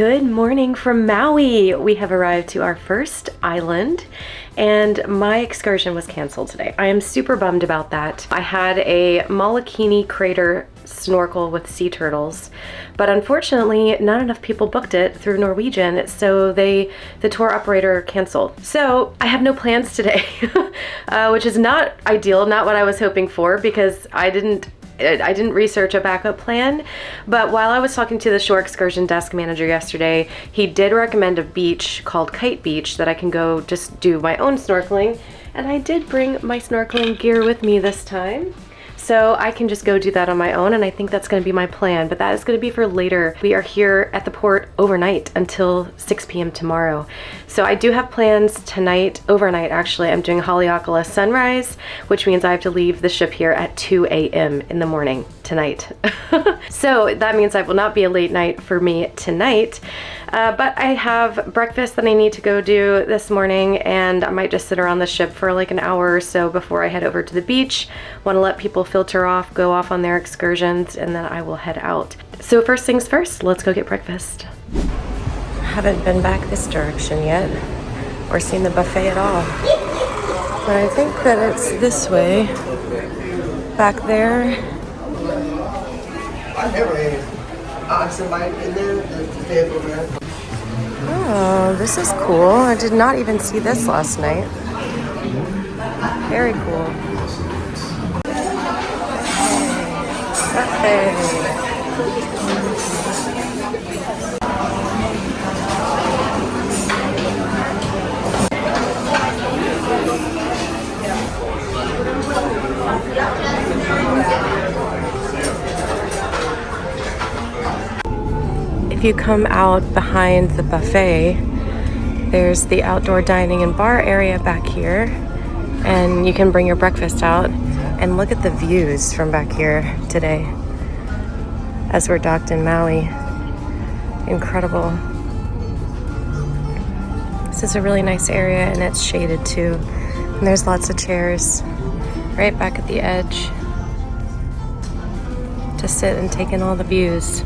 Good morning from Maui. We have arrived to our first island and my excursion was canceled today. I am super bummed about that. I had a Molokini Crater snorkel with sea turtles, but unfortunately not enough people booked it through Norwegian, so the tour operator canceled. So I have no plans today, which is not ideal, not what I was hoping for, because I didn't research a backup plan. But while I was talking to the shore excursion desk manager yesterday, he did recommend a beach called Kite Beach that I can go just do my own snorkeling. And I did bring my snorkeling gear with me this time, so I can just go do that on my own, and I think that's going to be my plan, but that is going to be for later. We are here at the port overnight until 6 p.m. tomorrow. So I do have plans tonight, overnight actually. I'm doing Haleakala sunrise, which means I have to leave the ship here at 2 a.m. in the morning tonight. So that means I will not be a late night for me tonight. But I have breakfast that I need to go do this morning, and I might just sit around the ship for like an hour or so before I head over to the beach. Want to let people filter off, go off on their excursions, and then I will head out. So first things first, let's go get breakfast. Haven't been back this direction yet or seen the buffet at all, but I think that it's this way back there. Oh, this is cool. I did not even see this last night. Very cool. Buffet. If you come out behind the buffet, there's the outdoor dining and bar area back here, and you can bring your breakfast out. And look at the views from back here today as we're docked in Maui. Incredible. This is a really nice area, and it's shaded too. And there's lots of chairs right back at the edge to sit and take in all the views.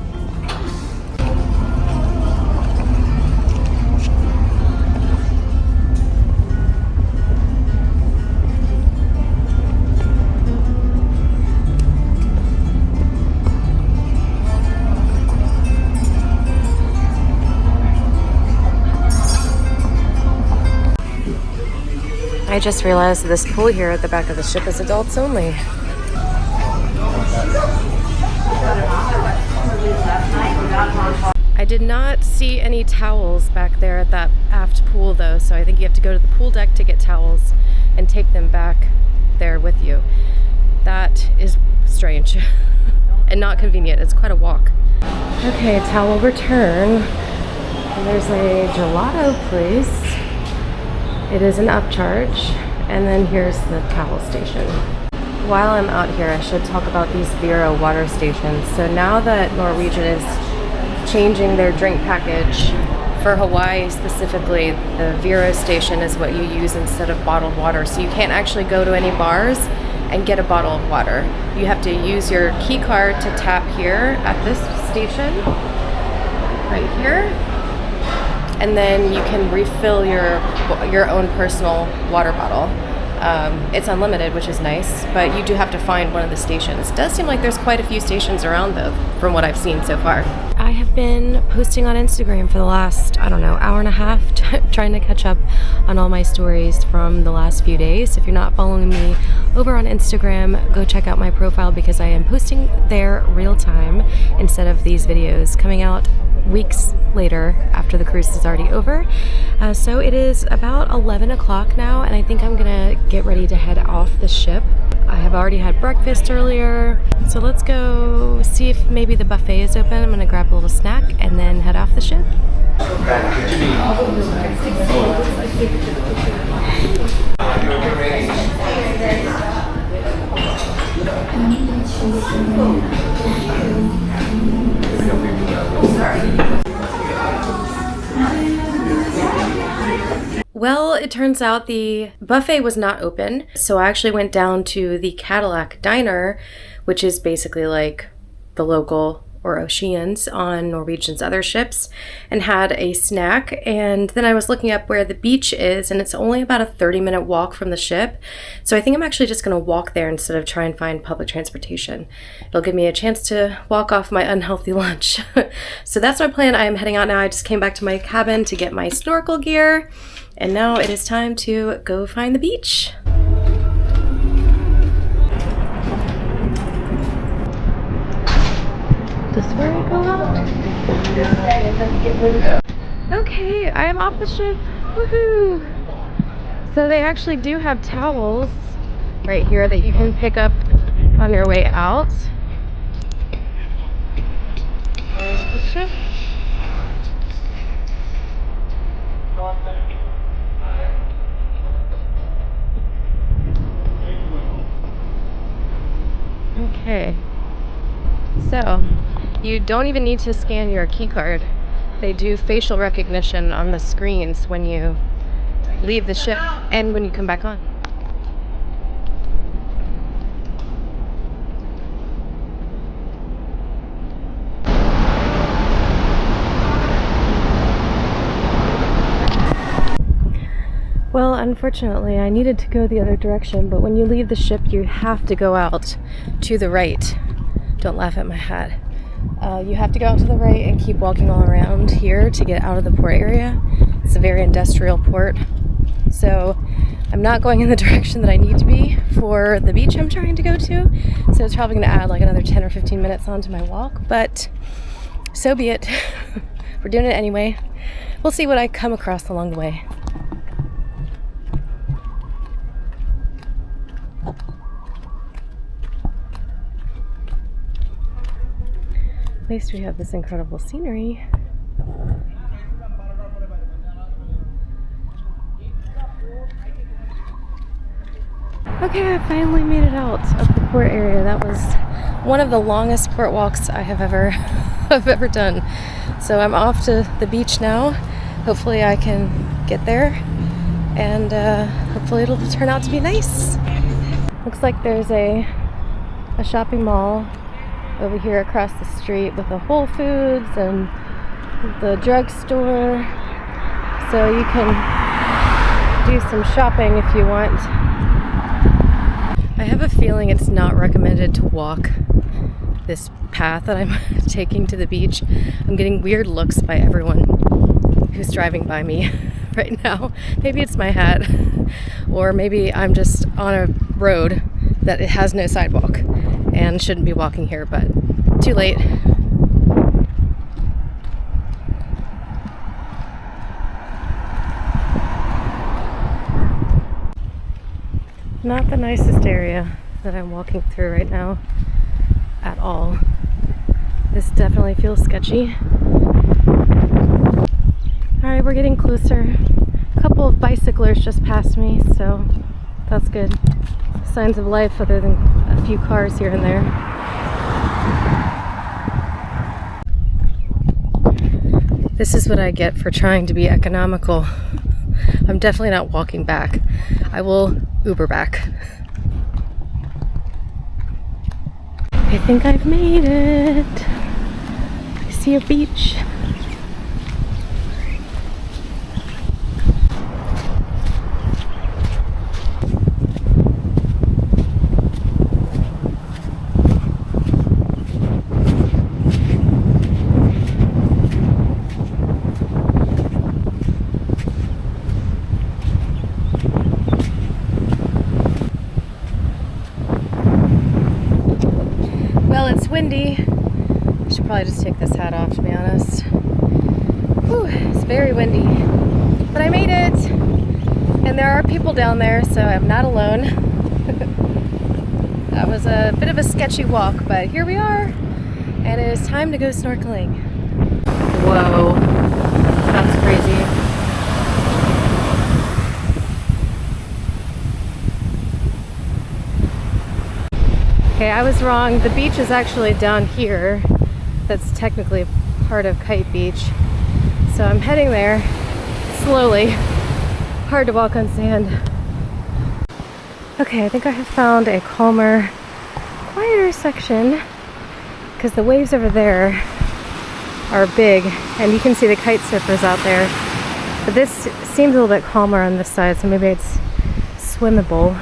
I just realized that this pool here at the back of the ship is adults only. I did not see any towels back there at that aft pool though, so I think you have to go to the pool deck to get towels and take them back there with you. That is strange and not convenient. It's quite a walk. Okay, towel return. And there's a gelato place. It is an upcharge, and then here's the towel station. While I'm out here, I should talk about these Vero water stations. So now that Norwegian is changing their drink package for Hawaii specifically, the Vero station is what you use instead of bottled water. So you can't actually go to any bars and get a bottle of water. You have to use your key card to tap here at this station, right here. And then you can refill your own personal water bottle. It's unlimited, which is nice, but you do have to find one of the stations. It does seem like there's quite a few stations around though, from what I've seen so far. I have been posting on Instagram for the last, I don't know, hour and a half, trying to catch up on all my stories from the last few days. If you're not following me over on Instagram, go check out my profile because I am posting there real time instead of these videos coming out weeks later after the cruise is already over. So it is about 11 o'clock now, and I think I'm gonna get ready to head off the ship. I have already had breakfast earlier, so let's go see if maybe the buffet is open. I'm gonna grab a little snack and then head off the ship. Well, it turns out the buffet was not open, so I actually went down to the Cadillac Diner, which is basically like the local or Oceans on Norwegian's other ships and had a snack. And then I was looking up where the beach is, and it's only about a 30-minute walk from the ship. So I think I'm actually just going to walk there instead of try and find public transportation. It'll give me a chance to walk off my unhealthy lunch. So that's my plan. I am heading out now. I just came back to my cabin to get my snorkel gear, and now it is time to go find the beach. This where I go out? Okay, I am off the ship. Woohoo! So they actually do have towels right here that you can pick up on your way out. The ship. Okay. So, you don't even need to scan your key card. They do facial recognition on the screens when you leave the ship and when you come back on. Well, unfortunately, I needed to go the other direction, but when you leave the ship, you have to go out to the right. Don't laugh at my hat. You have to go out to the right and keep walking all around here to get out of the port area. It's a very industrial port. So I'm not going in the direction that I need to be for the beach I'm trying to go to. So it's probably going to add like another 10 or 15 minutes onto my walk, but so be it. We're doing it anyway. We'll see what I come across along the way. At least we have this incredible scenery. Okay, I finally made it out of the port area. That was one of the longest port walks I have ever done. So I'm off to the beach now. Hopefully I can get there, and hopefully it'll turn out to be nice. Looks like there's a shopping mall over here across the street with a Whole Foods and the drugstore, so you can do some shopping if you want. I have a feeling it's not recommended to walk this path that I'm taking to the beach. I'm getting weird looks by everyone who's driving by me right now. Maybe it's my hat, or maybe I'm just on a road that it has no sidewalk and shouldn't be walking here, but too late. Not the nicest area that I'm walking through right now at all. This definitely feels sketchy. Alright, we're getting closer. A couple of bicyclers just passed me, so that's good. Signs of life other than a few cars here and there. This is what I get for trying to be economical. I'm definitely not walking back. I will Uber back. I think I've made it. I see a beach. Well, it's windy. I should probably just take this hat off, to be honest. Whew, it's very windy. But I made it! And there are people down there, so I'm not alone. That was a bit of a sketchy walk, but here we are. And it is time to go snorkeling. Whoa. That's crazy. Okay, I was wrong. The beach is actually down here. That's technically part of Kite Beach. So I'm heading there slowly. Hard to walk on sand. Okay, I think I have found a calmer, quieter section because the waves over there are big, and you can see the kite surfers out there. But this seems a little bit calmer on this side, so maybe it's swimmable.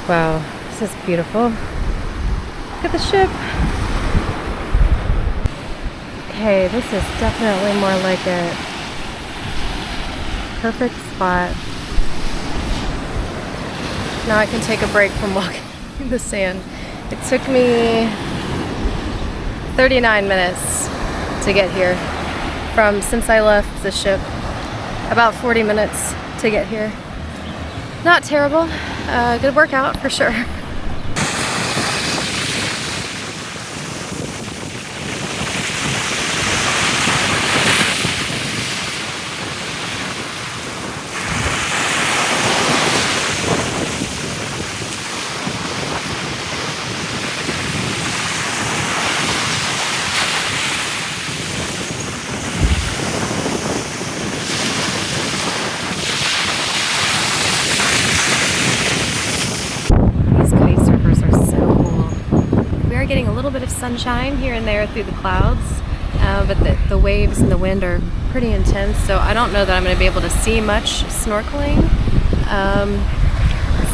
Wow, this is beautiful. Look at the ship. Okay, this is definitely more like a perfect spot. Now I can take a break from walking in the sand. It took me 39 minutes to get here since I left the ship. About 40 minutes to get here. Not terrible. Good workout for sure. Getting a little bit of sunshine here and there through the clouds, but the waves and the wind are pretty intense, so I don't know that I'm going to be able to see much snorkeling.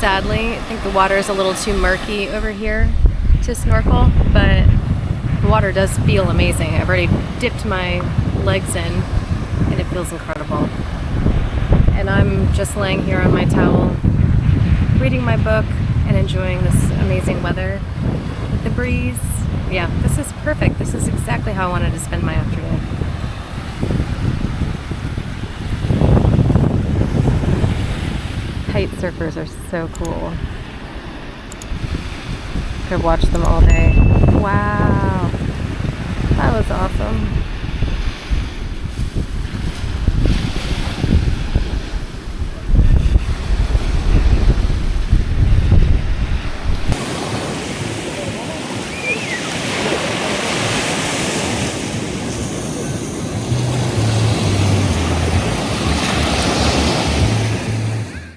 Sadly, I think the water is a little too murky over here to snorkel, but the water does feel amazing. I've already dipped my legs in and it feels incredible. And I'm just laying here on my towel, reading my book and enjoying this amazing weather. The breeze. Yeah, this is perfect. This is exactly how I wanted to spend my afternoon. Kite surfers are so cool. Could watch them all day. Wow. That was awesome.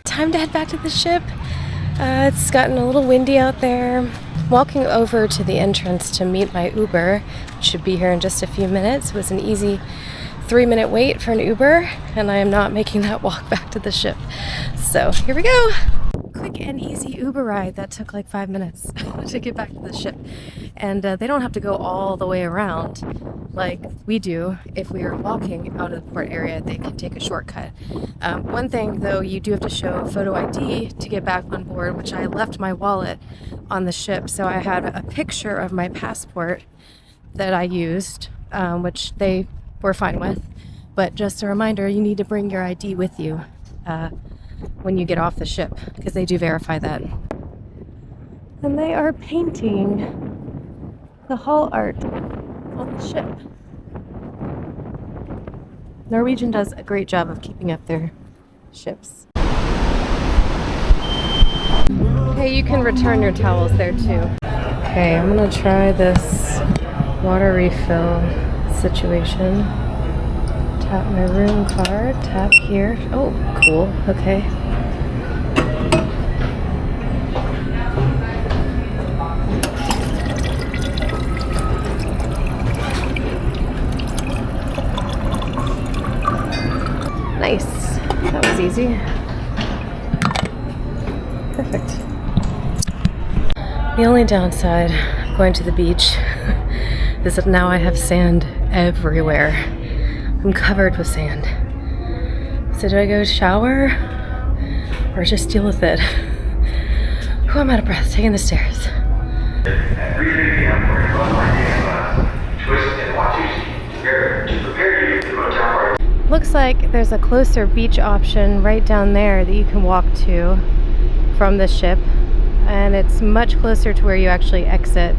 Time to head back to the ship. It's gotten a little windy out there. Walking over to the entrance to meet my Uber, which should be here in just a few minutes. It was an easy 3-minute wait for an Uber, and I am not making that walk back to the ship. So here we go. Quick and easy Uber ride that took like 5 minutes to get back to the ship. And they don't have to go all the way around like we do. If we are walking out of the port area, they can take a shortcut. One thing though, you do have to show photo ID to get back on board, which I left my wallet on the ship. So I had a picture of my passport that I used, which they were fine with. But just a reminder, you need to bring your ID with you when you get off the ship, because they do verify that. And they are painting the hull art on the ship. Norwegian does a great job of keeping up their ships. Okay, you can return your towels there too. Okay, I'm gonna try this water refill situation. Tap my room card, tap here. Oh, cool, okay. Nice, that was easy. Perfect. The only downside of going to the beach is that now I have sand everywhere. I'm covered with sand. So do I go shower or just deal with it? Oh, I'm out of breath, taking the stairs. At 3:30 p.m. for a 12-line twist and Watusi to prepare you for the motel party. Looks like there's a closer beach option right down there that you can walk to from the ship, and it's much closer to where you actually exit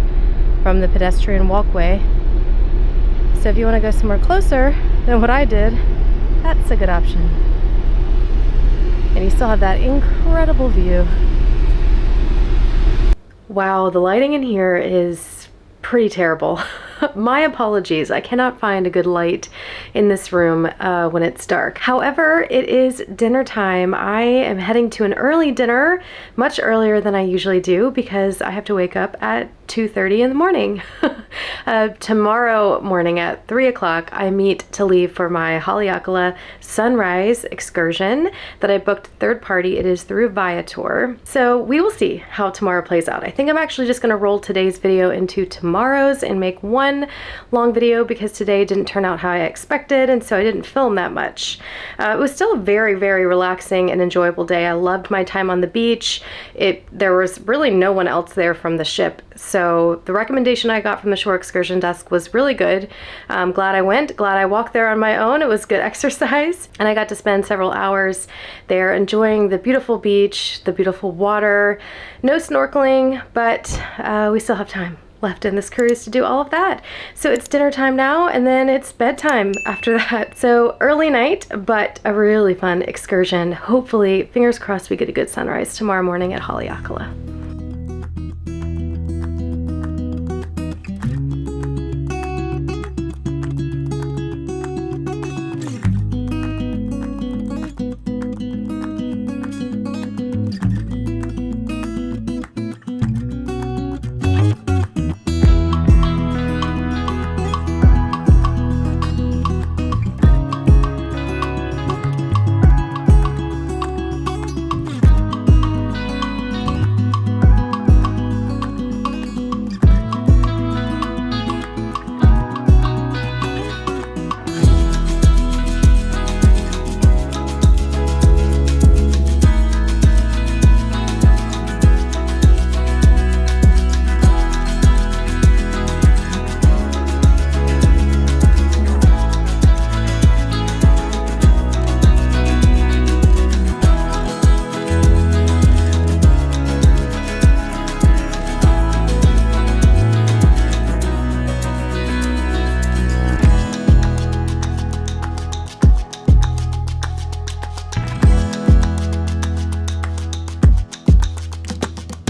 from the pedestrian walkway. So if you want to go somewhere closer than what I did, that's a good option. And you still have that incredible view Wow, the lighting in here is pretty terrible. My apologies, I cannot find a good light in this room when it's dark. However, it is dinner time. I am heading to an early dinner, much earlier than I usually do because I have to wake up at 2:30 in the morning. Tomorrow morning at 3 o'clock, I meet to leave for my Haleakala sunrise excursion that I booked third party. It is through Viator. So we will see how tomorrow plays out. I think I'm actually just gonna roll today's video into tomorrow's and make one long video because today didn't turn out how I expected, and so I didn't film that much. It was still a very, very relaxing and enjoyable day. I loved my time on the beach. There was really no one else there from the ship, so the recommendation I got from the shore excursion desk was really good. I'm glad I went, glad I walked there on my own. It was good exercise, and I got to spend several hours there enjoying the beautiful beach, the beautiful water. No snorkeling, but we still have time left in this cruise to do all of that. So it's dinner time now, and then it's bedtime after that. So early night, but a really fun excursion. Hopefully, fingers crossed, we get a good sunrise tomorrow morning at Haleakala.